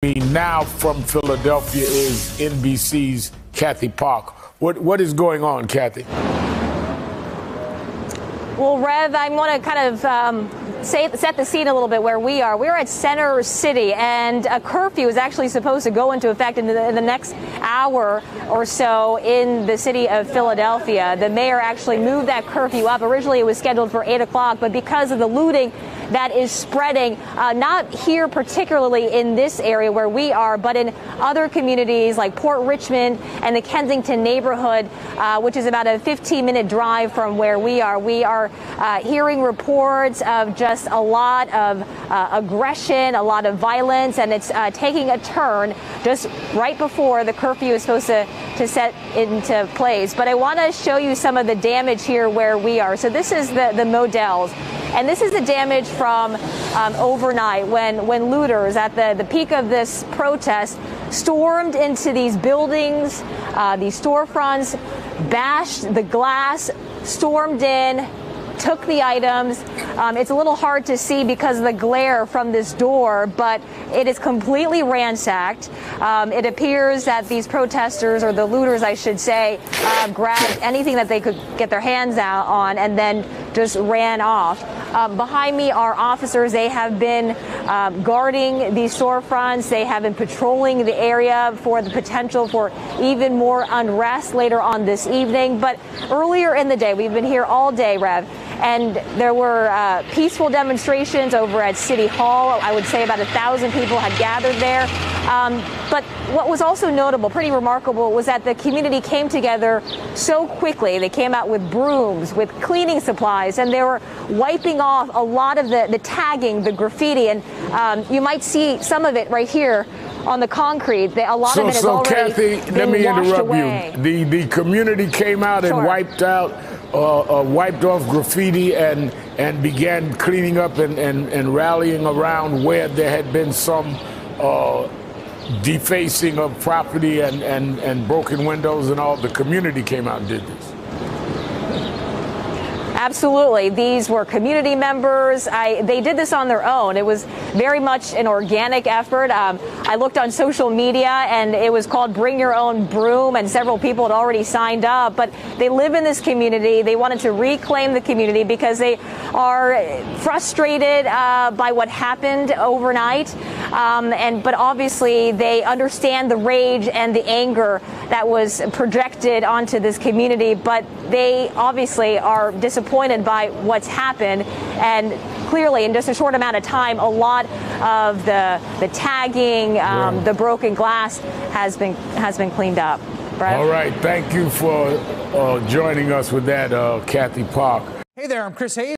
Now from Philadelphia is NBC's Kathy Park. What is going on, Kathy? Well, Rev, I want to kind of set the scene a little bit where we are. We're at Center City, and a curfew is actually supposed to go into effect in the next hour or so in the city of Philadelphia. The mayor actually moved that curfew up. Originally, it was scheduled for 8 o'clock, but because of the looting that is spreading, not here particularly in this area where we are, but in other communities like Port Richmond and the Kensington neighborhood, which is about a 15-minute drive from where we are. We are hearing reports of just a lot of aggression, a lot of violence, and it's taking a turn just right before the curfew is supposed to set into place. But I want to show you some of the damage here where we are. So this is the Models. And this is the damage from overnight when looters at the peak of this protest stormed into these buildings, these storefronts, bashed the glass, stormed in, took the items. It's a little hard to see because of the glare from this door, but it is completely ransacked. It appears that these protesters, or the looters, I should say, grabbed anything that they could get their hands out on and then just ran off. Behind me are officers. They have been guarding these storefronts. They have been patrolling the area for the potential for even more unrest later on this evening. But earlier in the day, we've been here all day, Rev, and there were peaceful demonstrations over at City Hall. I would say about 1,000 people had gathered there. But what was also notable, pretty remarkable, was that the community came together so quickly. They came out with brooms, with cleaning supplies, and they were wiping off a lot of the tagging, the graffiti. And you might see some of it right here on the concrete. A lot of it is already Kathy, let me interrupt away. you. The community came out and wiped off graffiti and began cleaning up and rallying around where there had been some defacing of property and broken windows and all. The community came out and did this. Absolutely. These were community members. They did this on their own. It was very much an organic effort. I looked on social media, and it was called Bring Your Own Broom, and several people had already signed up. But they live in this community. They wanted to reclaim the community because they are frustrated by what happened overnight. But obviously, they understand the rage and the anger that was projected onto this community. But they obviously are disappointed by what's happened, and clearly in just a short amount of time, a lot of the tagging, the broken glass has been cleaned up. Brett? All right, thank you for joining us with that, Kathy Park. Hey there, I'm Chris Hayes.